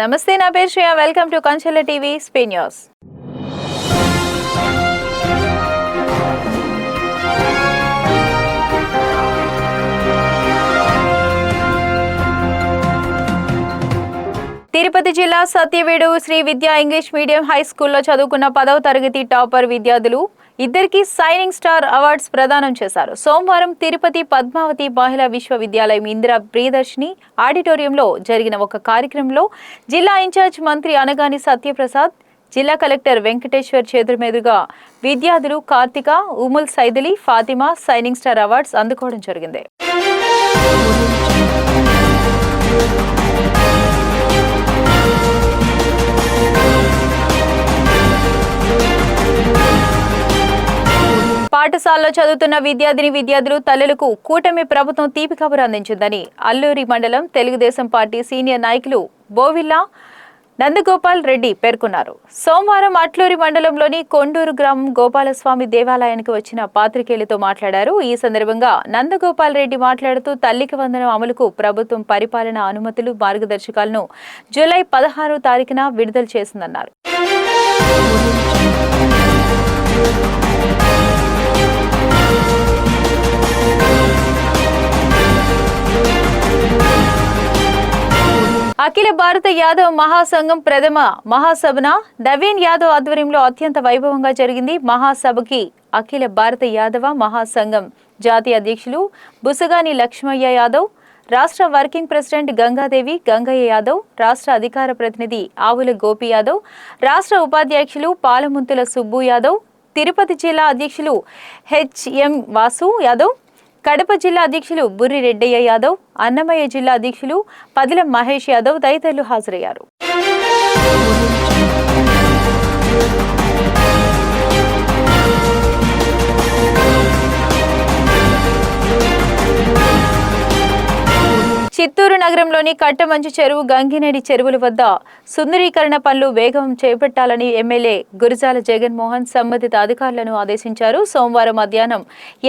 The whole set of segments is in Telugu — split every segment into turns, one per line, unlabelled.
నమస్తే, నా పేరు Shreya. Welcome to Kanchela TV Spain news. Tirupati జిల్లా సత్యవేడు శ్రీ విద్యా ఇంగ్లీష్ మీడియం హై స్కూల్లో చదువుకున్న 10వ తరగతి టాపర్ విద్యార్థులు ఇద్దరికి షైనింగ్ స్టార్ అవార్డ్స్ ప్రదానం చేశారు. సోమవారం తిరుపతి పద్మావతి మహిళా విశ్వవిద్యాలయం ఇందిరా ప్రియదర్శిని ఆడిటోరియంలో జరిగిన ఒక కార్యక్రమంలో జిల్లా ఇన్ఛార్జ్ మంత్రి అనగాని సత్యప్రసాద్, జిల్లా కలెక్టర్ వెంకటేశ్వర్ చేతుల మీదుగా విద్యార్థులు Karthika, Umul Saidali, Fatima shining star awards అందుకోవడం జరిగింది. పాఠశాలలో చదువుతున్న విద్యార్థులు తల్లులకు కూటమి ప్రభుత్వం తీపి కబురు అందించిందని అల్లూరి మండలం తెలుగుదేశం పార్టీ సీనియర్ నాయకులు బోవిల్లా నందగోపాల్ రెడ్డి పేర్కొన్నారు. సోమవారం అట్లూరి మండలంలోని కొండూరు గ్రామం గోపాలస్వామి దేవాలయానికి వచ్చిన పాత్రికేయులతో మాట్లాడారు. ఈ సందర్భంగా నందగోపాల్ రెడ్డి మాట్లాడుతూ తల్లికి వందనం అమలుకు ప్రభుత్వం పరిపాలన అనుమతులు, మార్గదర్శకాలను జూలై 16వ తారీఖున విడుదల చేసిందన్నారు. అఖిల భారత యాదవ్ మహాసంఘం ప్రథమ మహాసభన నవీన్ యాదవ్ ఆధ్వర్యంలో అత్యంత వైభవంగా జరిగింది. మహాసభకి అఖిల భారత యాదవ మహాసంఘం జాతీయ అధ్యక్షులు బుసగాని లక్ష్మయ్య యాదవ్, రాష్ట్ర వర్కింగ్ ప్రెసిడెంట్ గంగాదేవి గంగయ్య యాదవ్, రాష్ట్ర అధికార ప్రతినిధి ఆవుల గోపి యాదవ్, రాష్ట్ర ఉపాధ్యక్షులు పాలముంతుల సుబ్బు యాదవ్, తిరుపతి జిల్లా అధ్యక్షులు హెచ్ఎం వాసు యాదవ్, కడప జిల్లా అధ్యక్షులు బుర్రి రెడ్డయ్య యాదవ్, అన్నమయ్య జిల్లా అధ్యక్షులు పదిలం మహేష్ యాదవ్ తదితరులు హాజరయ్యారు. చిత్తూరు నగరంలోని కట్టమంచి చెరువు, గంగినేడి చెరువుల వద్ద సుందరీకరణ పనులు వేగం చేపట్టాలని ఎమ్మెల్యే గురజాల జగన్మోహన్ సంబంధిత అధికారులను ఆదేశించారు. సోమవారం మధ్యాహ్నం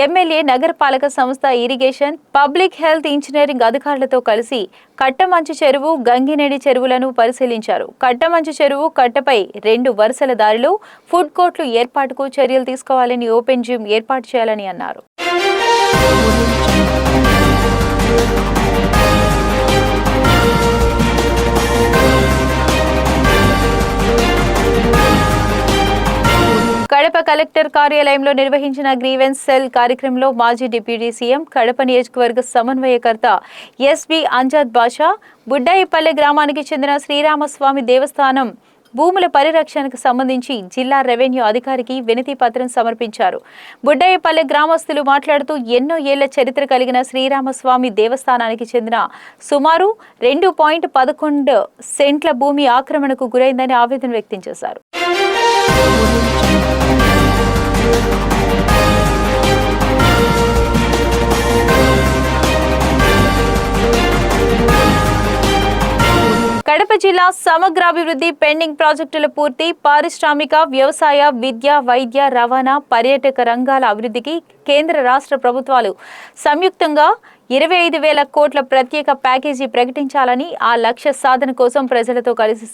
ఎమ్మెల్యే నగరపాలక సంస్థ ఇరిగేషన్, పబ్లిక్ హెల్త్, ఇంజనీరింగ్ అధికారులతో కలిసి కట్టమంచి చెరువు, గంగినేడి చెరువులను పరిశీలించారు. కట్టమంచి చెరువు కట్టపై 2 వరుసల దారిలో ఫుడ్ కోర్టులు ఏర్పాటుకు చర్యలు తీసుకోవాలని, ఓపెన్ జిమ్ ఏర్పాటు చేయాలని అన్నారు. కడప కలెక్టర్ కార్యాలయంలో నిర్వహించిన గ్రీవెన్స్ సెల్ కార్యక్రమంలో మాజీ డిప్యూటీ సీఎం, కడప నియోజకవర్గ సమన్వయకర్త ఎస్బి అంజాద్ బాషా, బుడ్డాయిపల్లె గ్రామానికి చెందిన శ్రీరామస్వామి దేవస్థానం భూముల పరిరక్షణకు సంబంధించి జిల్లా రెవెన్యూ అధికారికి వినతి పత్రం సమర్పించారు. బుడ్డాయిపల్లె గ్రామస్తులు మాట్లాడుతూ ఎన్నో ఏళ్ల చరిత్ర కలిగిన శ్రీరామస్వామి దేవస్థానానికి చెందిన సుమారు 2.11 సెంట్ల భూమి ఆక్రమణకు గురైందని ఆవేదన వ్యక్తం చేశారు. కడప జిల్లా సమగ్రాభివృద్ధి, పెండింగ్ ప్రాజెక్టుల పూర్తి, పారిశ్రామిక, వ్యవసాయ, విద్య, వైద్య, రవాణా, పర్యాటక రంగాల అభివృద్ధికి కేంద్ర రాష్ట్ర ప్రభుత్వాలు సంయుక్తంగా 25,000 కోట్ల ప్రత్యేక ప్యాకేజీ ప్రకటించాలని, ఆ లక్ష్య సాధన కోసం ప్రజలతో కలిసి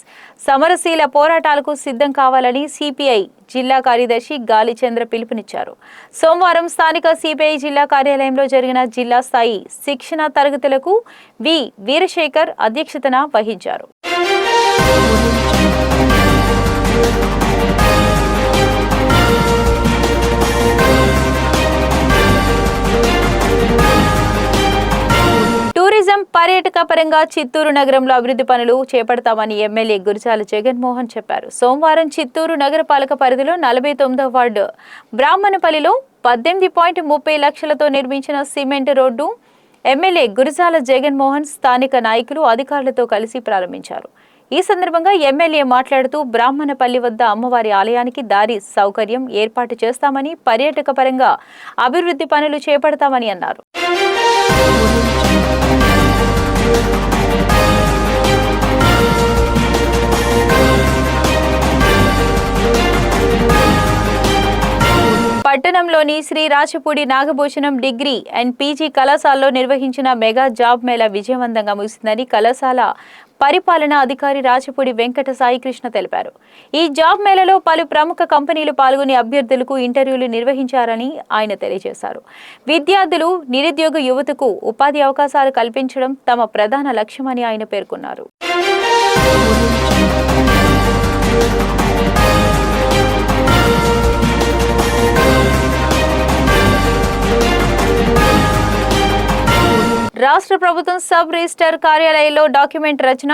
సమరశీల పోరాటాలకు సిద్ధం కావాలని సిపిఐ జిల్లా కార్యదర్శి గాలిచంద్ర పిలుపునిచ్చారు. సోమవారం స్థానిక సిపిఐ జిల్లా కార్యాలయంలో జరిగిన జిల్లా స్థాయి శిక్షణ తరగతులకు వి వీరశేఖర్ అధ్యక్షతన వహించారు. టూరిజం, పర్యాటక పరంగా చిత్తూరు నగరంలో అభివృద్ధి పనులు చేపడతామని ఎమ్మెల్యే గురజాల జగన్మోహన్ చెప్పారు. సోమవారం చిత్తూరు నగరపాలక పరిధిలో 49వ వార్డు బ్రాహ్మణపల్లిలో 18.30 లక్షలతో నిర్మించిన cement road MLA Gurajala Jaganmohan స్థానిక నాయకులు, అధికారులతో కలిసి ప్రారంభించారు. ఈ సందర్భంగా ఎమ్మెల్యే మాట్లాడుతూ బ్రాహ్మణపల్లి వద్ద అమ్మవారి ఆలయానికి దారి సౌకర్యం ఏర్పాటు చేస్తామని, పర్యాటక పరంగా అభివృద్ధి పనులు చేపడతామని అన్నారు. పట్టణంలోని Sri Rachapudi Nagabhushanam degree and PG కళాశాలలో నిర్వహించిన మెగా జాబ్ మేళా విజయవంతంగా ముగిసిందని కళాశాల పరిపాలనా అధికారి రాచపూడి వెంకట సాయికృష్ణ తెలిపారు. ఈ జాబ్ మేళలో పలు ప్రముఖ కంపెనీలు పాల్గొని అభ్యర్థులకు ఇంటర్వ్యూలు నిర్వహించారని ఆయన తెలియజేశారు. విద్యార్థులు, నిరుద్యోగ యువతకు ఉపాధి అవకాశాలు కల్పించడం తమ ప్రధాన లక్ష్యమని ఆయన పేర్కొన్నారు. రాష్ట్ర ప్రభుత్వం సబ్ రిజిస్టర్ కార్యాలయంలో డాక్యుమెంట్ రచన,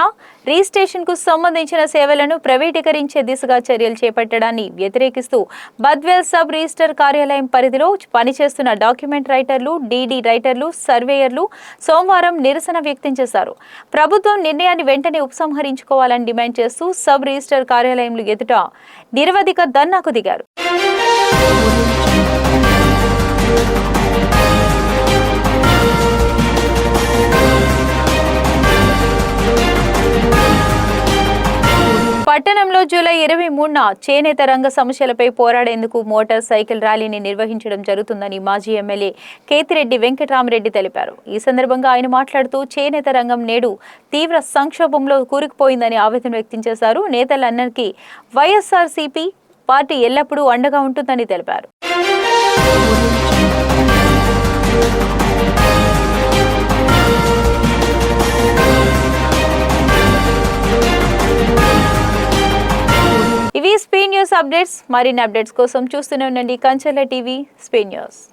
రిజిస్ట్రేషన్ కు సంబంధించిన సేవలను ప్రైవేటీకరించే దిశగా చర్యలు చేపట్టడాన్ని వ్యతిరేకిస్తూ బద్వేల్ సబ్ రిజిస్టర్ కార్యాలయం పరిధిలో పనిచేస్తున్న డాక్యుమెంట్ రైటర్లు, డీడీ రైటర్లు, సర్వేయర్లు సోమవారం నిరసన వ్యక్తం చేశారు. ప్రభుత్వం నిర్ణయాన్ని వెంటనే ఉపసంహరించుకోవాలని డిమాండ్ చేస్తూ సబ్ రిజిస్టర్ కార్యాలయంలో ఎదుట నిరవధిక ధర్నాకు దిగారు. పట్టణంలో జూలై 23న చేనేత రంగ సమస్యలపై పోరాడేందుకు మోటార్ సైకిల్ ర్యాలీని నిర్వహించడం జరుగుతుందని మాజీ ఎమ్మెల్యే కేతిరెడ్డి వెంకటరామరెడ్డి తెలిపారు. ఈ సందర్భంగా ఆయన మాట్లాడుతూ చేనేత రంగం నేడు తీవ్ర సంక్షోభంలో కూరుకుపోయిందని ఆవేదన వ్యక్తం చేశారు. నేతలందరికీ వైఎస్ఆర్సీపీ పార్టీ ఎల్లప్పుడూ అండగా ఉంటుందని తెలిపారు. ఇవి స్పీడ్ న్యూస్ అప్డేట్స్. మరిన్ని అప్డేట్స్ కోసం చూస్తూనే ఉండండి కంచెల టీవీ స్పీడ్ న్యూస్.